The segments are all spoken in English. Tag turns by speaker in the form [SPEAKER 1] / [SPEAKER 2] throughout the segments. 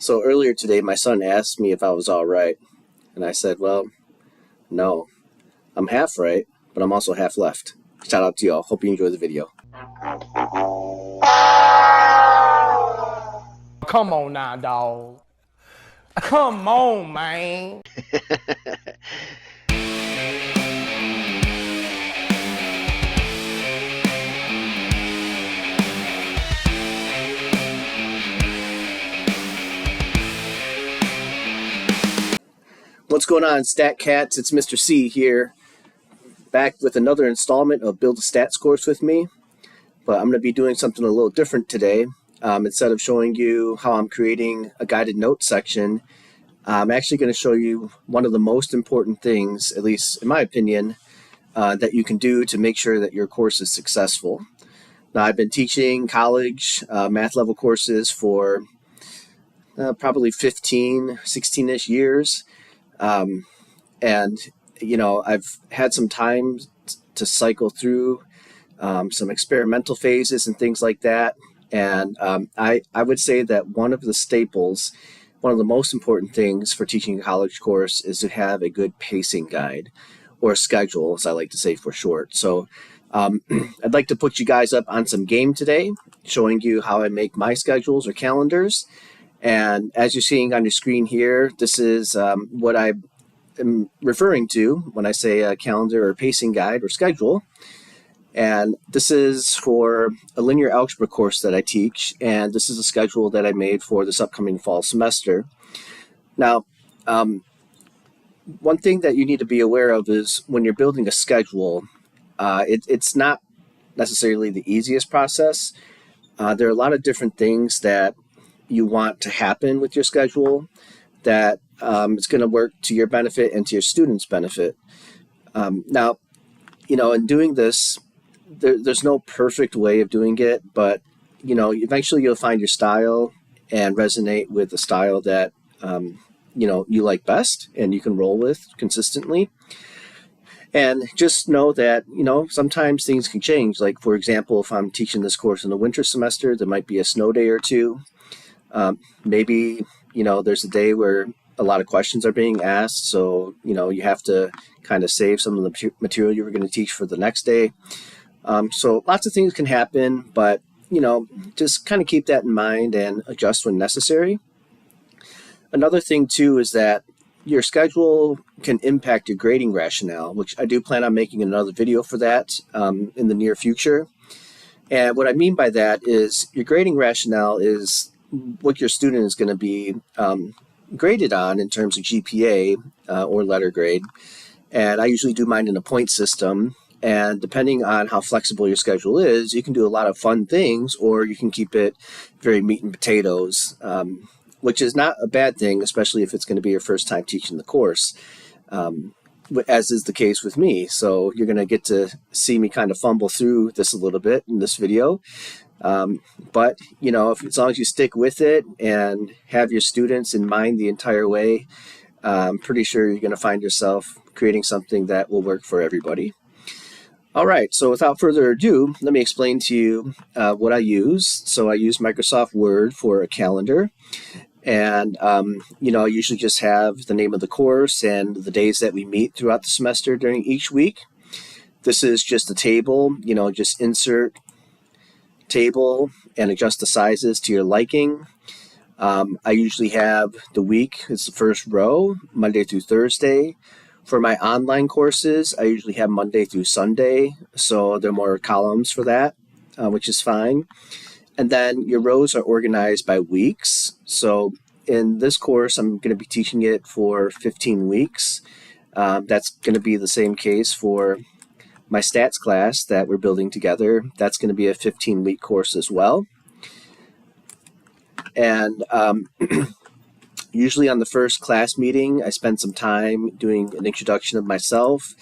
[SPEAKER 1] So earlier today, my son asked me if I was all right. And I said, well, no, I'm half right, but I'm also half left. Shout out to y'all. Hope you enjoy the video.
[SPEAKER 2] Come on now, dog. Come on, man.
[SPEAKER 1] What's going on, Stat Cats? It's Mr. C here, back with another installment of Build a Stats course with me. But I'm going to be doing something a little different today. Instead of showing you how I'm creating a guided notes section, I'm actually going to show you one of the most important things, at least in my opinion, that you can do to make sure that your course is successful. Now, I've been teaching college math level courses for probably 15, 16-ish years. And, I've had some time to cycle through some experimental phases and things like that. And I would say that one of the staples, one of the most important things for teaching a college course is to have a good pacing guide, or schedule, as I like to say for short. So I'd like to put you guys up on some game today, showing you how I make my schedules or calendars. And as you're seeing on your screen here, this is what I am referring to when I say a calendar or pacing guide or schedule. And this is for a linear algebra course that I teach, and this is a schedule that I made for this upcoming fall semester. Now, one thing that you need to be aware of is when you're building a schedule, it's not necessarily the easiest process. There are a lot of different things that you want to happen with your schedule that it's going to work to your benefit and to your students' benefit. Now, in doing this, there's no perfect way of doing it, but eventually you'll find your style and resonate with the style that you like best and you can roll with consistently. And just know that sometimes things can change. Like, for example, if I'm teaching this course in the winter semester, there might be a snow day or two. Maybe there's a day where a lot of questions are being asked, so you have to kind of save some of the material you were going to teach for the next day. So lots of things can happen, but just kind of keep that in mind and adjust when necessary. Another thing too is that your schedule can impact your grading rationale, which I do plan on making another video for that in the near future. And what I mean by that is your grading rationale is what your student is going to be graded on in terms of GPA or letter grade. And I usually do mine in a point system. And depending on how flexible your schedule is, you can do a lot of fun things, or you can keep it very meat and potatoes, which is not a bad thing, especially if it's going to be your first time teaching the course, as is the case with me. So you're going to get to see me kind of fumble through this a little bit in this video. But, as long as you stick with it and have your students in mind the entire way, I'm pretty sure you're going to find yourself creating something that will work for everybody. All right, so without further ado, let me explain to you what I use. So I use Microsoft Word for a calendar. And, I usually just have the name of the course and the days that we meet throughout the semester during each week. This is just a table, just insert table and adjust the sizes to your liking. I usually have the week is the first row, Monday through Thursday. For my online courses, I usually have Monday through Sunday, so there are more columns for that, which is fine. And then your rows are organized by weeks. So in this course, I'm going to be teaching it for 15 weeks. That's going to be the same case for my stats class that we're building together. That's going to be a 15-week course as well. And usually on the first class meeting, I spend some time doing an introduction of myself,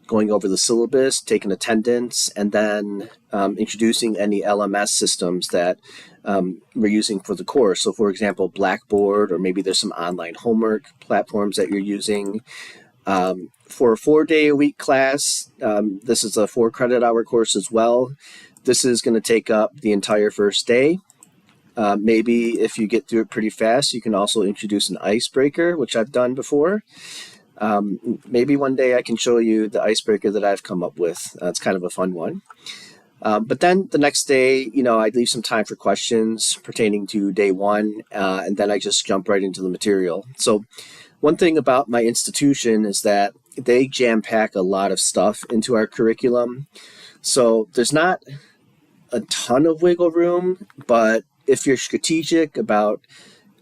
[SPEAKER 1] going over the syllabus, taking attendance, and then introducing any LMS systems that we're using for the course. So, for example, Blackboard, or maybe there's some online homework platforms that you're using. For a 4-day-a-week class, this is a 4-credit-hour course as well. This is going to take up the entire first day. Maybe if you get through it pretty fast, you can also introduce an icebreaker, which I've done before. Maybe one day I can show you the icebreaker that I've come up with. It's kind of a fun one. But then the next day, I'd leave some time for questions pertaining to day one, and then I just jump right into the material. So one thing about my institution is that they jam-pack a lot of stuff into our curriculum. So there's not a ton of wiggle room, but if you're strategic about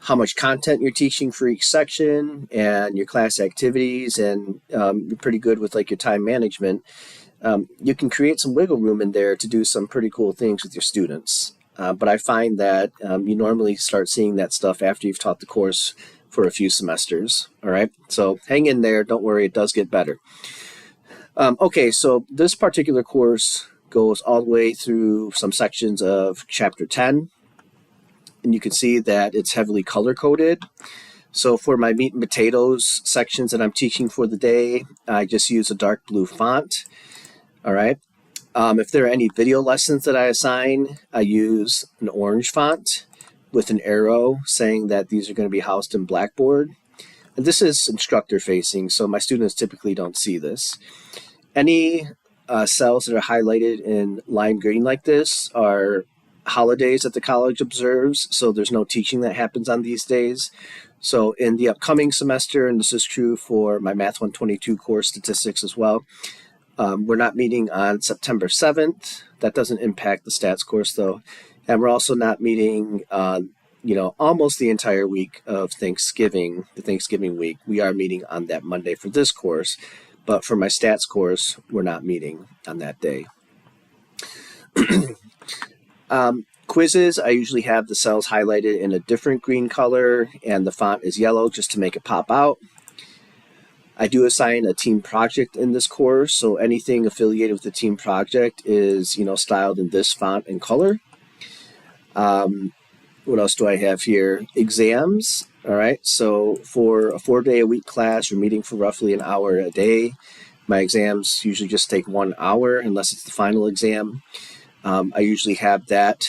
[SPEAKER 1] how much content you're teaching for each section and your class activities, and you're pretty good with like your time management, you can create some wiggle room in there to do some pretty cool things with your students. But I find that you normally start seeing that stuff after you've taught the course for a few semesters. All right, so hang in there. Don't worry, it does get better. Okay, so this particular course goes all the way through some sections of chapter 10. And you can see that it's heavily color-coded. So for my meat and potatoes sections that I'm teaching for the day, I just use a dark blue font. All right. If there are any video lessons that I assign, I use an orange font with an arrow saying that these are going to be housed in Blackboard. And this is instructor facing, so my students typically don't see this. Any cells that are highlighted in lime green like this are holidays that the college observes, so there's no teaching that happens on these days. So in the upcoming semester, and this is true for my Math 122 course, statistics as well, we're not meeting on September 7th. That doesn't impact the stats course though. And we're also not meeting, almost the entire week of Thanksgiving, the Thanksgiving week. We are meeting on that Monday for this course, but for my stats course, we're not meeting on that day. Quizzes, I usually have the cells highlighted in a different green color and the font is yellow just to make it pop out. I do assign a team project in this course, so anything affiliated with the team project is, styled in this font and color. What else do I have here? Exams. All right, so for a 4-day-a-week class, we're meeting for roughly an hour a day. My exams usually just take 1 hour unless it's the final exam. I usually have that,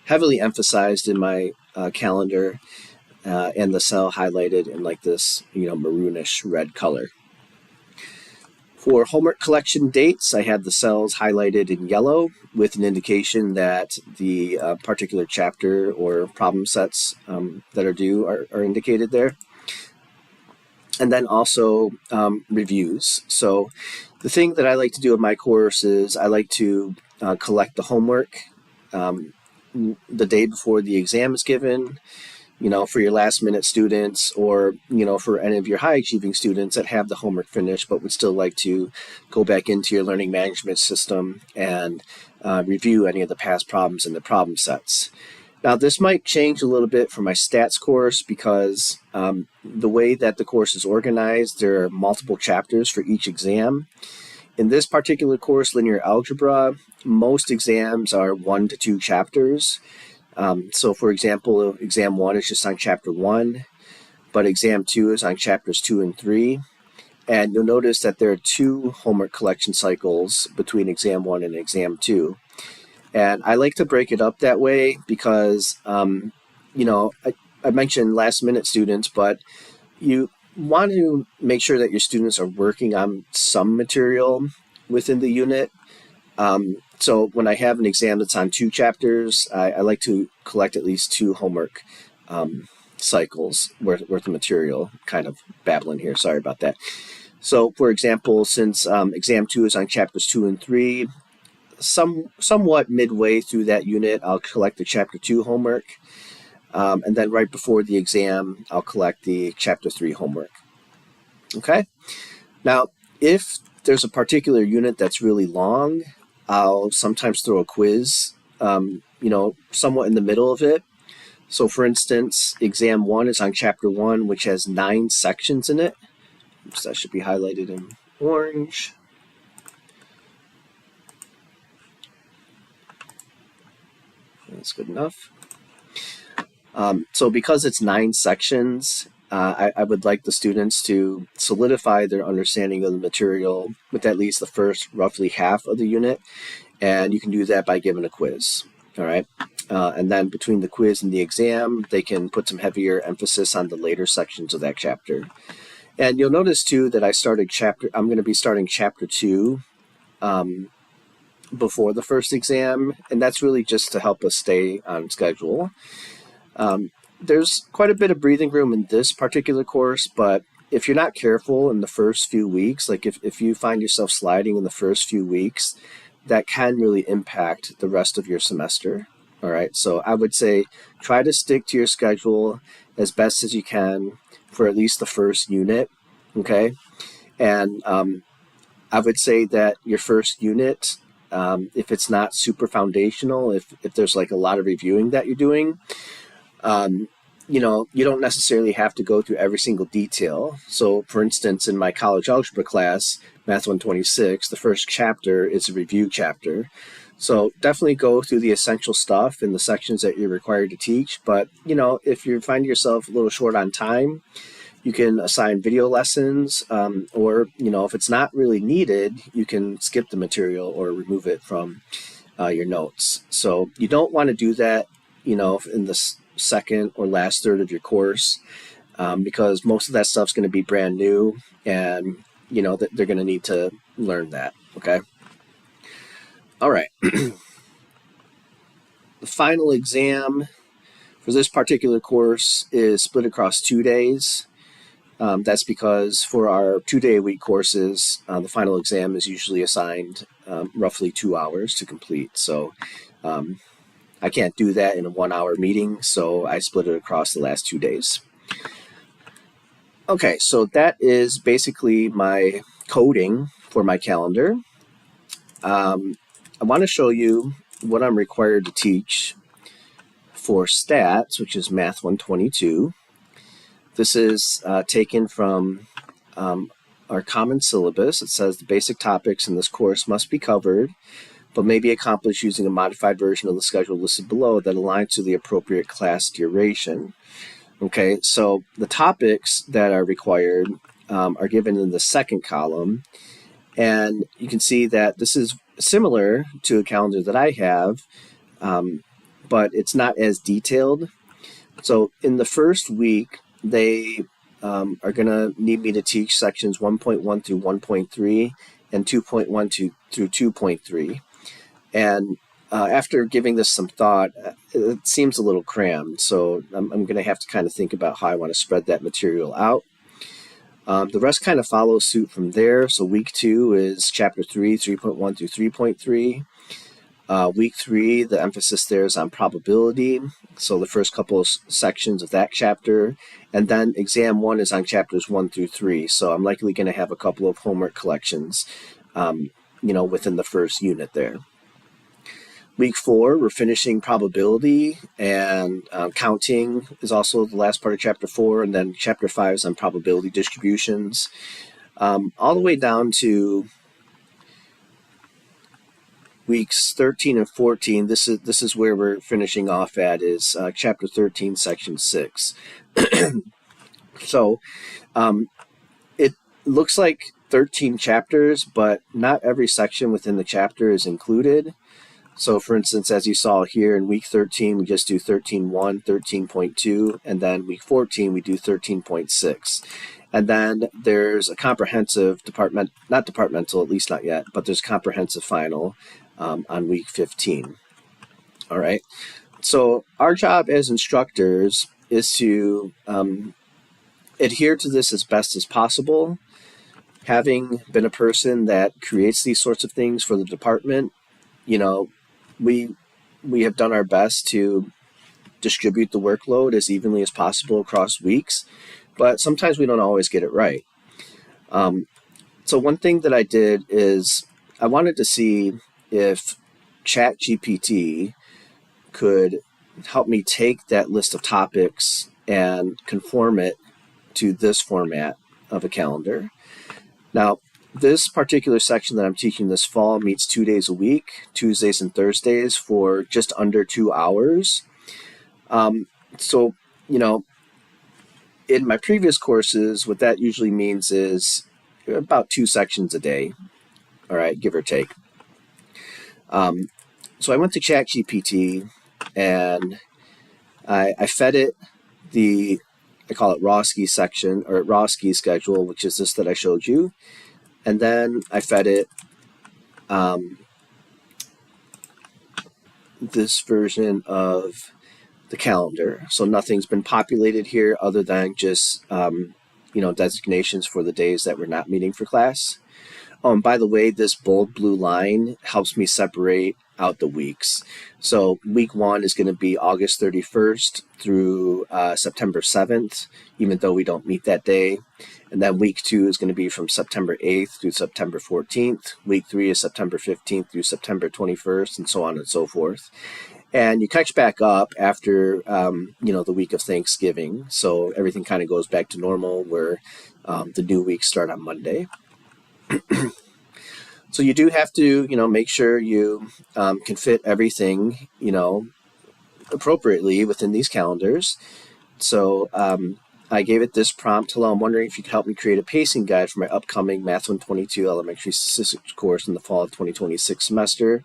[SPEAKER 1] heavily emphasized in my calendar and the cell highlighted in like this, maroonish red color. For homework collection dates, I have the cells highlighted in yellow with an indication that the particular chapter or problem sets that are due are indicated there. And then also reviews. So the thing that I like to do in my course is I like to collect the homework the day before the exam is given, for your last minute students or, for any of your high achieving students that have the homework finished but would still like to go back into your learning management system and review any of the past problems in the problem sets. Now, this might change a little bit for my stats course because the way that the course is organized, there are multiple chapters for each exam. In this particular course, linear algebra, most exams are 1 to 2 chapters. So for example, exam 1 is just on chapter 1, but exam 2 is on chapters 2 and 3. And you'll notice that there are 2 homework collection cycles between exam 1 and exam 2. And I like to break it up that way because, I mentioned last minute students, but you want to make sure that your students are working on some material within the unit. So when I have an exam that's on 2 chapters, I like to collect at least 2 homework cycles worth of material. Kind of babbling here, sorry about that. So for example, since exam 2 is on chapters 2 and 3, somewhat midway through that unit, I'll collect the chapter 2 homework. And then right before the exam, I'll collect the chapter 3 homework. Okay? Now, if there's a particular unit that's really long, I'll sometimes throw a quiz, somewhat in the middle of it. So for instance, exam 1 is on chapter 1, which has 9 sections in it. So that should be highlighted in orange. That's good enough. So because it's 9 sections, I would like the students to solidify their understanding of the material with at least the first roughly half of the unit. And you can do that by giving a quiz. All right. And then between the quiz and the exam, they can put some heavier emphasis on the later sections of that chapter. And you'll notice too that I'm going to be starting chapter 2 before the first exam, and that's really just to help us stay on schedule. There's quite a bit of breathing room in this particular course, but if you're not careful in the first few weeks, like if you find yourself sliding in the first few weeks, that can really impact the rest of your semester. All right, so I would say try to stick to your schedule as best as you can for at least the first unit, okay? And I would say that your first unit, if it's not super foundational, if there's like a lot of reviewing that you're doing, you don't necessarily have to go through every single detail. So, for instance, in my college algebra class, Math 126, the first chapter is a review chapter. So definitely go through the essential stuff in the sections that you're required to teach. But, if you find yourself a little short on time, you can assign video lessons, or, if it's not really needed, you can skip the material or remove it from your notes. So you don't want to do that, in the second or last third of your course, because most of that stuff's going to be brand new, and, they're going to need to learn that, okay? All right. The final exam for this particular course is split across 2 days. That's because for our 2-day-a-week courses, the final exam is usually assigned roughly 2 hours to complete. So I can't do that in a 1-hour meeting, so I split it across the last 2 days. Okay, so that is basically my coding for my calendar. I want to show you what I'm required to teach for stats, which is Math 122. This is taken from our common syllabus. It says the basic topics in this course must be covered, but may be accomplished using a modified version of the schedule listed below that aligns to the appropriate class duration. Okay, so the topics that are required are given in the second column, and you can see that this is similar to a calendar that I have, but it's not as detailed. So in the first week, they are going to need me to teach sections 1.1 through 1.3 and 2.1 through 2.3. And after giving this some thought, it seems a little crammed. So I'm going to have to kind of think about how I want to spread that material out. The rest kind of follows suit from there. So week 2 is chapter 3, 3.1 through 3.3. Week 3, the emphasis there is on probability. So the first couple of sections of that chapter. And then exam 1 is on chapters 1 through 3. So I'm likely going to have a couple of homework collections, within the first unit there. Week 4, we're finishing probability, and counting is also the last part of chapter 4, and then chapter 5 is on probability distributions. All the way down to weeks 13 and 14, this is where we're finishing off at, is chapter 13, section 6. So it looks like 13 chapters, but not every section within the chapter is included. So, for instance, as you saw here in week 13, we just do 13.1, 13.2, and then week 14, we do 13.6. And then there's a comprehensive not departmental, at least not yet, but there's comprehensive final on week 15. All right. So our job as instructors is to adhere to this as best as possible. Having been a person that creates these sorts of things for the department, we have done our best to distribute the workload as evenly as possible across weeks, but sometimes we don't always get it right. So one thing that I did is I wanted to see if ChatGPT could help me take that list of topics and conform it to this format of a calendar. Now, this particular section that I'm teaching this fall meets 2 days a week, Tuesdays and Thursdays, for just under 2 hours. So, in my previous courses, what that usually means is about 2 sections a day, all right, give or take. So I went to ChatGPT and I fed it I call it Rawski section or Rawski schedule, which is this that I showed you. And then I fed it this version of the calendar. So nothing's been populated here other than just, designations for the days that we're not meeting for class. Oh, and by the way, this bold blue line helps me separate out the weeks. So week 1 is going to be August 31st through September 7th, even though we don't meet that day. And then week 2 is going to be from September 8th through September 14th. Week 3 is September 15th through September 21st, and so on and so forth. And you catch back up after, the week of Thanksgiving. So everything kind of goes back to normal where the new weeks start on Monday. So you do have to, make sure you can fit everything, appropriately within these calendars. So I gave it this prompt. Hello, I'm wondering if you could help me create a pacing guide for my upcoming Math 122 elementary statistics course in the fall of 2026 semester.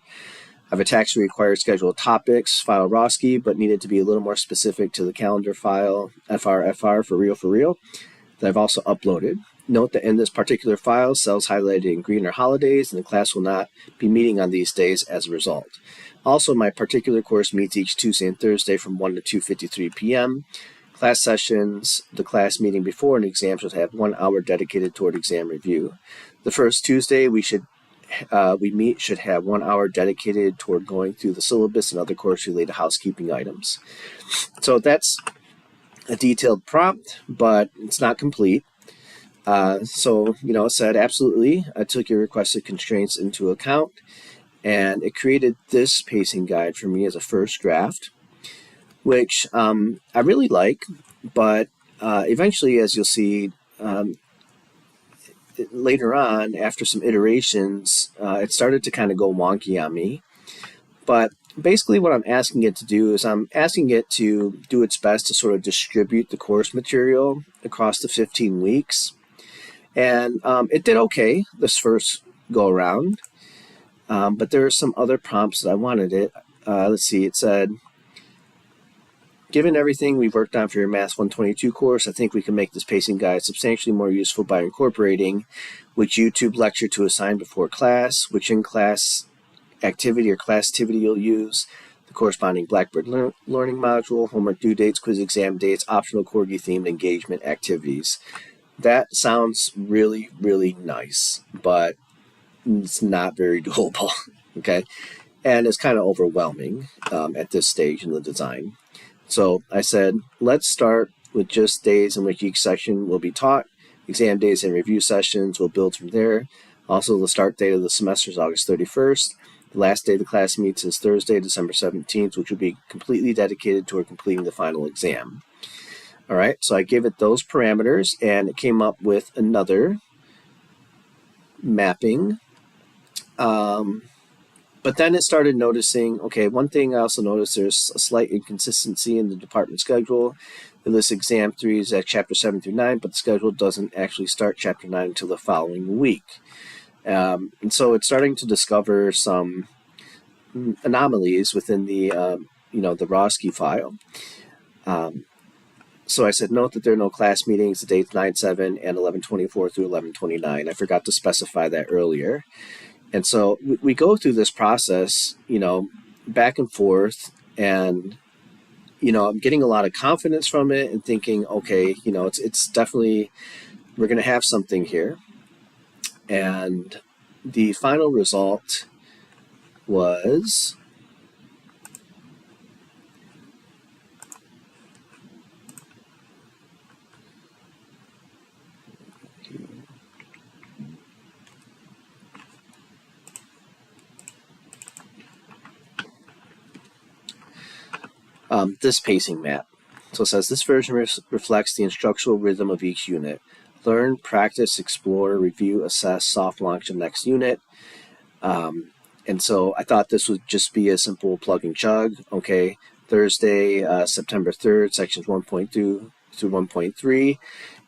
[SPEAKER 1] I've attached the required schedule of topics, file Rawski, but needed to be a little more specific to the calendar file, FRFR, for real, that I've also uploaded. Note that in this particular file, cells highlighted in green are holidays, and the class will not be meeting on these days as a result. Also, my particular course meets each Tuesday and Thursday from 1 to 2:53 p.m. Class sessions, the class meeting before an exam should have 1 hour dedicated toward exam review. The first Tuesday we should have 1 hour dedicated toward going through the syllabus and other course-related housekeeping items. So that's a detailed prompt, but it's not complete. It said, absolutely, I took your requested constraints into account, and it created this pacing guide for me as a first draft, which I really like, but eventually, as you'll see, later on, after some iterations, it started to kind of go wonky on me. But basically what I'm asking it to do is I'm asking it to do its best to sort of distribute the course material across the 15 weeks. And it did okay this first go around, but there are some other prompts that I wanted it. Let's see, it said, given everything we've worked on for your Math 122 course, I think we can make this pacing guide substantially more useful by incorporating which YouTube lecture to assign before class, which in-class activity or class activity you'll use, the corresponding Blackboard learning module, homework due dates, quiz exam dates, optional Corgi-themed engagement activities. That sounds really, really nice, but it's not very doable, okay? And it's kind of overwhelming at this stage in the design. So I said, let's start with just days in which each section will be taught. Exam days and review sessions will build from there. Also, the start date of the semester is August 31st. The last day the class meets is Thursday, December 17th, which will be completely dedicated toward completing the final exam. All right, so I gave it those parameters, and it came up with another mapping. But then it started noticing, okay, one thing I also noticed, there's a slight inconsistency in the department schedule. It lists exam 3s at chapter 7 through 9, but the schedule doesn't actually start chapter 9 until the following week. And so it's starting to discover some anomalies within the Rawski file. So I said, note that there are no class meetings, the dates 9/7 and 11/24 through 11/29. I forgot to specify that earlier. And so we go through this process, back and forth, and, I'm getting a lot of confidence from it and thinking, okay, it's definitely, we're going to have something here. And the final result was this pacing map. So it says this version reflects the instructional rhythm of each unit. Learn, practice, explore, review, assess, soft launch of next unit. And so I thought this would just be a simple plug and chug. Okay, Thursday, September 3rd, sections 1.2 through 1.3.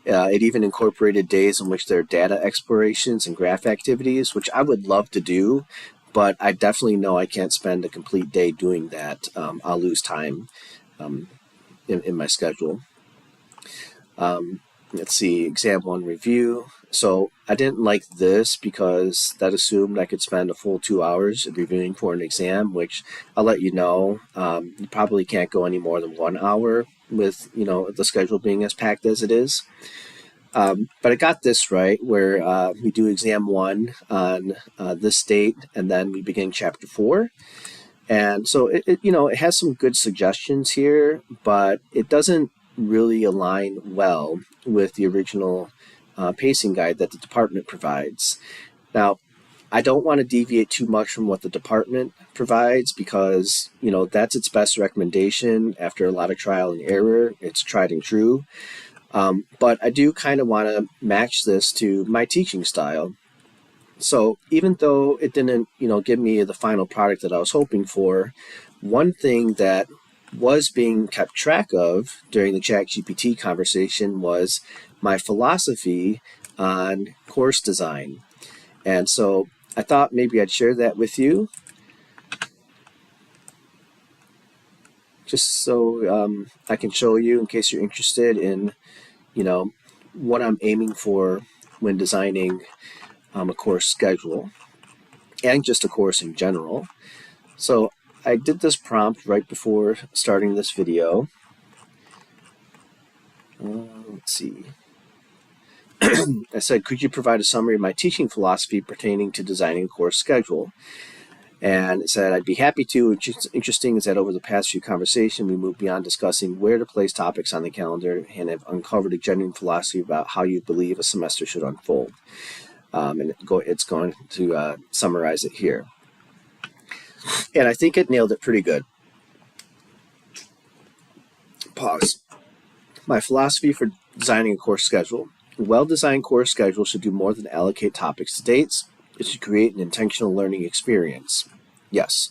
[SPEAKER 1] It even incorporated days in which there are data explorations and graph activities, which I would love to do, but I definitely know I can't spend a complete day doing that. I'll lose time in my schedule. Let's see, exam one review. So I didn't like this because that assumed I could spend a full 2 hours reviewing for an exam, which I'll let you know, you probably can't go any more than 1 hour with, the schedule being as packed as it is. But I got this right, where we do exam one on this date, and then we begin chapter 4. And so it has some good suggestions here, but it doesn't really align well with the original pacing guide that the department provides. Now, I don't want to deviate too much from what the department provides because, that's its best recommendation after a lot of trial and error. It's tried and true. But I do kind of want to match this to my teaching style. So even though it didn't, give me the final product that I was hoping for, one thing that was being kept track of during the ChatGPT conversation was my philosophy on course design. And so I thought maybe I'd share that with you, just so I can show you in case you're interested in, what I'm aiming for when designing a course schedule and just a course in general. So I did this prompt right before starting this video. Let's see. I said, could you provide a summary of my teaching philosophy pertaining to designing a course schedule? And it said, I'd be happy to. What's interesting is that over the past few conversations, we moved beyond discussing where to place topics on the calendar and have uncovered a genuine philosophy about how you believe a semester should unfold. And it's going to summarize it here. And I think it nailed it pretty good. Pause. My philosophy for designing a course schedule. A well-designed course schedule should do more than allocate topics to dates. It should create an intentional learning experience. Yes.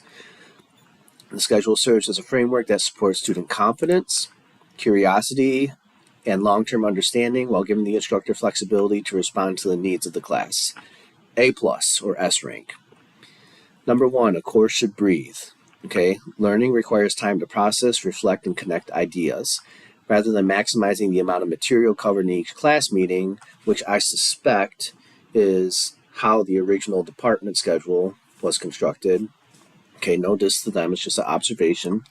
[SPEAKER 1] The schedule serves as a framework that supports student confidence, curiosity, and long-term understanding while giving the instructor flexibility to respond to the needs of the class. A+ or S rank. Number 1, a course should breathe. Okay, learning requires time to process, reflect, and connect ideas. Rather than maximizing the amount of material covered in each class meeting, which I suspect is how the original department schedule was constructed. Okay, no diss to them, it's just an observation.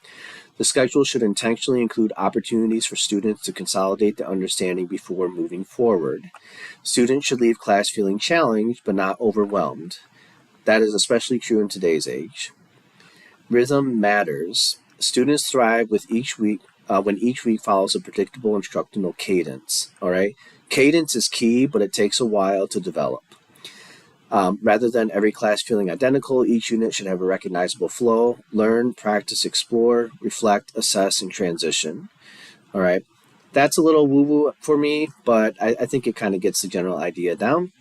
[SPEAKER 1] The schedule should intentionally include opportunities for students to consolidate their understanding before moving forward. Students should leave class feeling challenged but not overwhelmed. That is especially true in today's age. Rhythm matters. Students thrive with each week when each week follows a predictable instructional cadence. All right, cadence is key, but it takes a while to develop. Rather than every class feeling identical, each unit should have a recognizable flow. Learn, practice, explore, reflect, assess, and transition. All right, that's a little woo-woo for me, but I think it kind of gets the general idea down.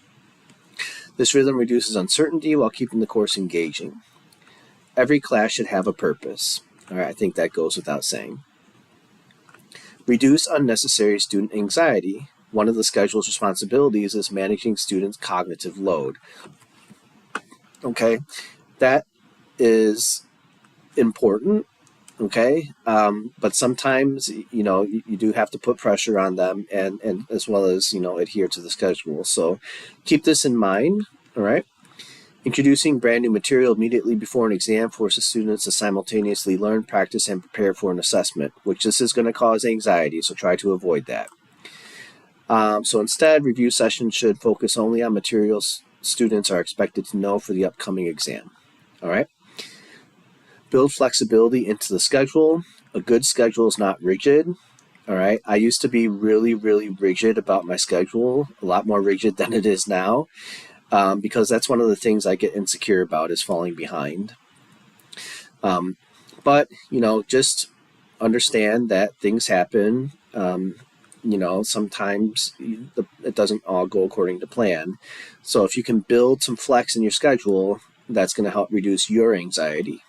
[SPEAKER 1] This rhythm reduces uncertainty while keeping the course engaging. Every class should have a purpose. All right, I think that goes without saying. Reduce unnecessary student anxiety. One of the schedule's responsibilities is managing students' cognitive load. Okay, that is important, okay? But sometimes, you do have to put pressure on them and as well as, adhere to the schedule. So keep this in mind, all right? Introducing brand new material immediately before an exam forces students to simultaneously learn, practice, and prepare for an assessment, which this is going to cause anxiety, so try to avoid that. So instead, review sessions should focus only on materials students are expected to know for the upcoming exam. All right? Build flexibility into the schedule. A good schedule is not rigid. All right? I used to be really, really rigid about my schedule, a lot more rigid than it is now. Because that's one of the things I get insecure about is falling behind. But, just understand that things happen. Sometimes it doesn't all go according to plan. So if you can build some flex in your schedule, that's going to help reduce your anxiety.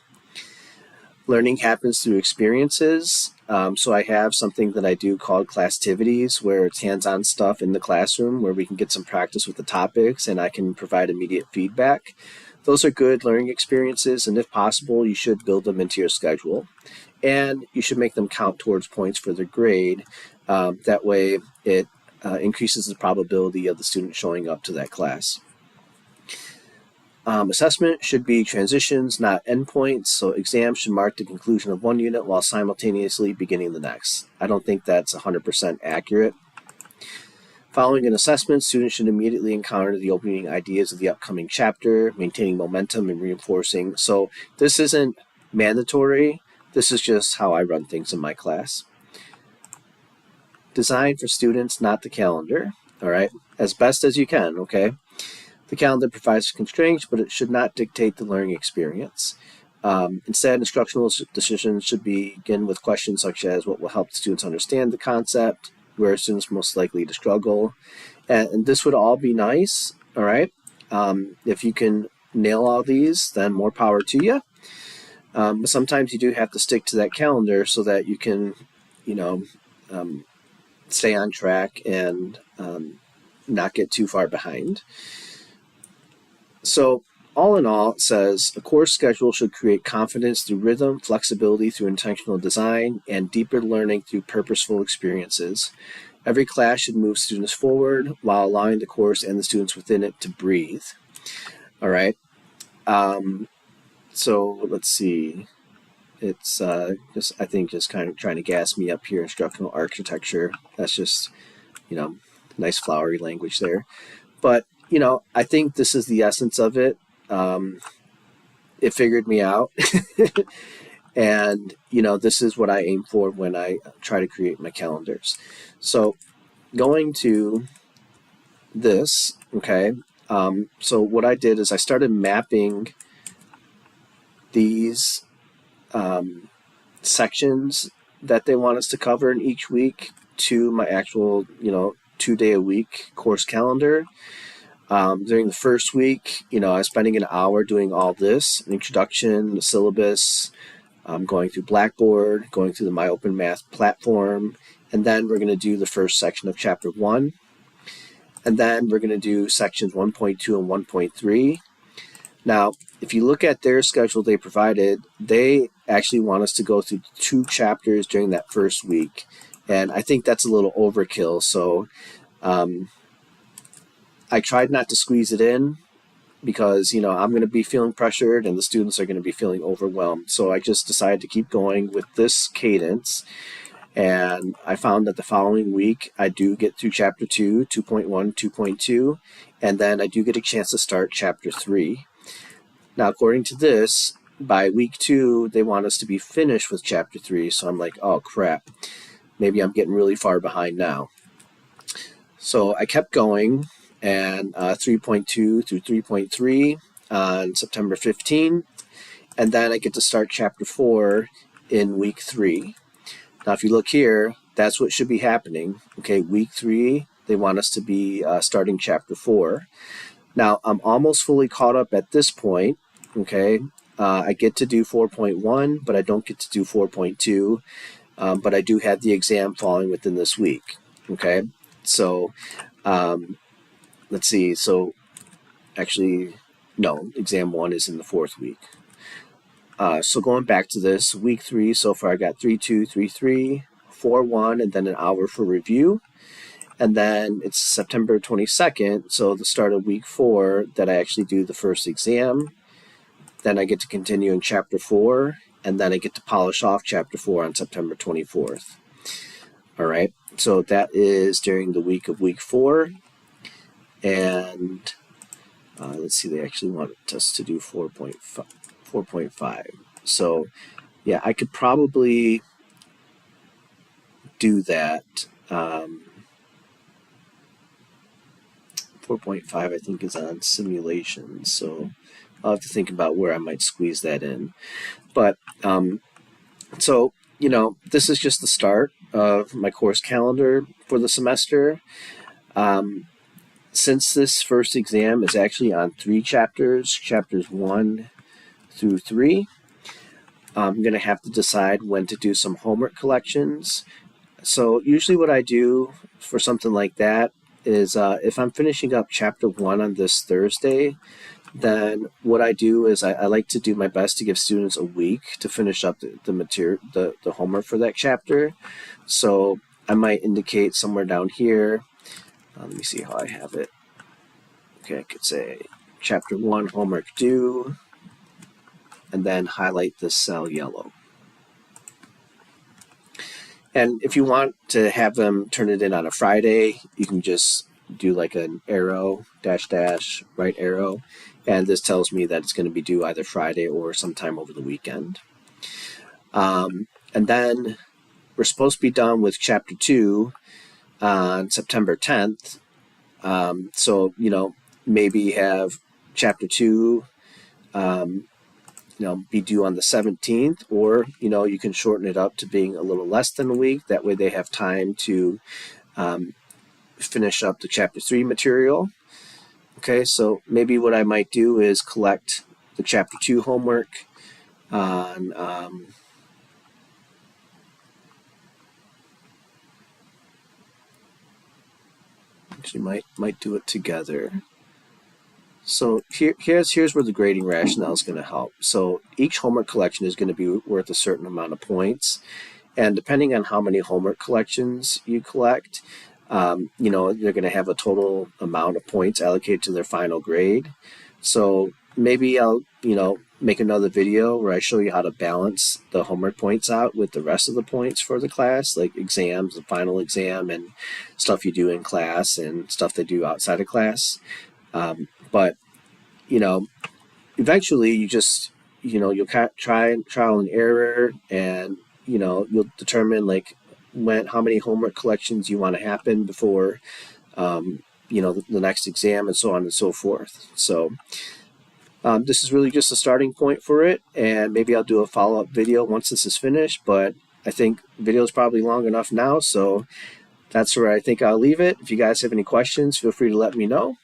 [SPEAKER 1] Learning happens through experiences. So I have something that I do called Classitivities, where it's hands-on stuff in the classroom where we can get some practice with the topics and I can provide immediate feedback. Those are good learning experiences, and if possible, you should build them into your schedule. And you should make them count towards points for their grade. That way, it increases the probability of the student showing up to that class. Assessment should be transitions, not endpoints. So exams should mark the conclusion of one unit while simultaneously beginning the next. I don't think that's 100% accurate. Following an assessment, students should immediately encounter the opening ideas of the upcoming chapter, maintaining momentum and reinforcing. So this isn't mandatory. This is just how I run things in my class. Design for students, not the calendar. All right, as best as you can, okay? The calendar provides constraints, but it should not dictate the learning experience. Instead, instructional decisions should begin with questions such as what will help the students understand the concept, where are students most likely to struggle, and this would all be nice, all right? If you can nail all these, then more power to you. But sometimes you do have to stick to that calendar so that you can, stay on track and not get too far behind. So all in all, it says a course schedule should create confidence through rhythm, flexibility through intentional design, and deeper learning through purposeful experiences. Every class should move students forward while allowing the course and the students within it to breathe. All right. So let's see. It's I think just kind of trying to gas me up here. Instructional architecture. That's just, nice flowery language there. But I think this is the essence of it. It figured me out. And, this is what I aim for when I try to create my calendars. So going to this, okay. So what I did is I started mapping these sections that they want us to cover in each week to my actual, 2-day-a-week course calendar. During the first week, I was spending an hour doing all this, an introduction, the syllabus, going through Blackboard, going through the My Open Math platform, and then we're going to do the first section of Chapter 1, and then we're going to do sections 1.2 and 1.3. Now, if you look at their schedule they provided, they actually want us to go through 2 chapters during that first week, and I think that's a little overkill, so I tried not to squeeze it in because, I'm going to be feeling pressured and the students are going to be feeling overwhelmed. So I just decided to keep going with this cadence. And I found that the following week, I do get through Chapter 2, 2.1, 2.2, and then I do get a chance to start Chapter 3. Now, according to this, by week 2, they want us to be finished with Chapter 3. So I'm like, oh, crap. Maybe I'm getting really far behind now. So I kept going. And 3.2 through 3.3 on September 15th. And then I get to start Chapter 4 in week 3. Now, if you look here, that's what should be happening. Okay, week 3, they want us to be starting Chapter 4. Now, I'm almost fully caught up at this point. Okay, I get to do 4.1, but I don't get to do 4.2. But I do have the exam falling within this week. Okay, so let's see. So actually, no, exam 1 is in the 4th week. So going back to this, week 3, so far I got 3.2, 3.3, 4.1, and then an hour for review. And then it's September 22nd, so the start of week 4, that I actually do the first exam. Then I get to continue in Chapter 4, and then I get to polish off Chapter 4 on September 24th. All right, so that is during the week of week 4. And let's see, they actually want us to do 4.5. So, yeah, I could probably do that. 4.5, I think, is on simulations. So I'll have to think about where I might squeeze that in. But, so, this is just the start of my course calendar for the semester. Since this first exam is actually on 3 chapters, chapters 1 through 3, I'm going to have to decide when to do some homework collections. So usually what I do for something like that is if I'm finishing up chapter 1 on this Thursday, then what I do is I like to do my best to give students a week to finish up the material, the homework for that chapter. So I might indicate somewhere down here. Let me see how I have it. Okay, I could say chapter 1 homework due, and then highlight this cell yellow. And if you want to have them turn it in on a Friday, you can just do like an arrow, dash, dash, right arrow. And this tells me that it's going to be due either Friday or sometime over the weekend. And then we're supposed to be done with chapter 2 on September 10th. So, maybe have chapter 2 be due on the 17th, or you can shorten it up to being a little less than a week. That way they have time to finish up the chapter 3 material. Okay, so maybe what I might do is collect the chapter 2 homework on actually might do it together. So here's where the grading rationale is going to help. So each homework collection is going to be worth a certain amount of points. And depending on how many homework collections you collect, they're going to have a total amount of points allocated to their final grade. So maybe I'll, make another video where I show you how to balance the homework points out with the rest of the points for the class, like exams, the final exam, and stuff you do in class and stuff they do outside of class. But eventually you just, you'll try trial and error, and, you'll determine how many homework collections you want to happen before, the next exam, and so on and so forth. So this is really just a starting point for it, and maybe I'll do a follow-up video once this is finished, but I think video is probably long enough now, so that's where I think I'll leave it. If you guys have any questions, feel free to let me know.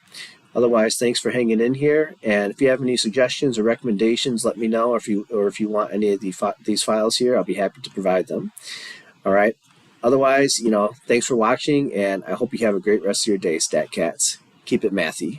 [SPEAKER 1] Otherwise, thanks for hanging in here. And if you have any suggestions or recommendations, let me know. Or if you want any of these files here, I'll be happy to provide them. All right. Otherwise, thanks for watching, and I hope you have a great rest of your day, StatCats. Keep it mathy.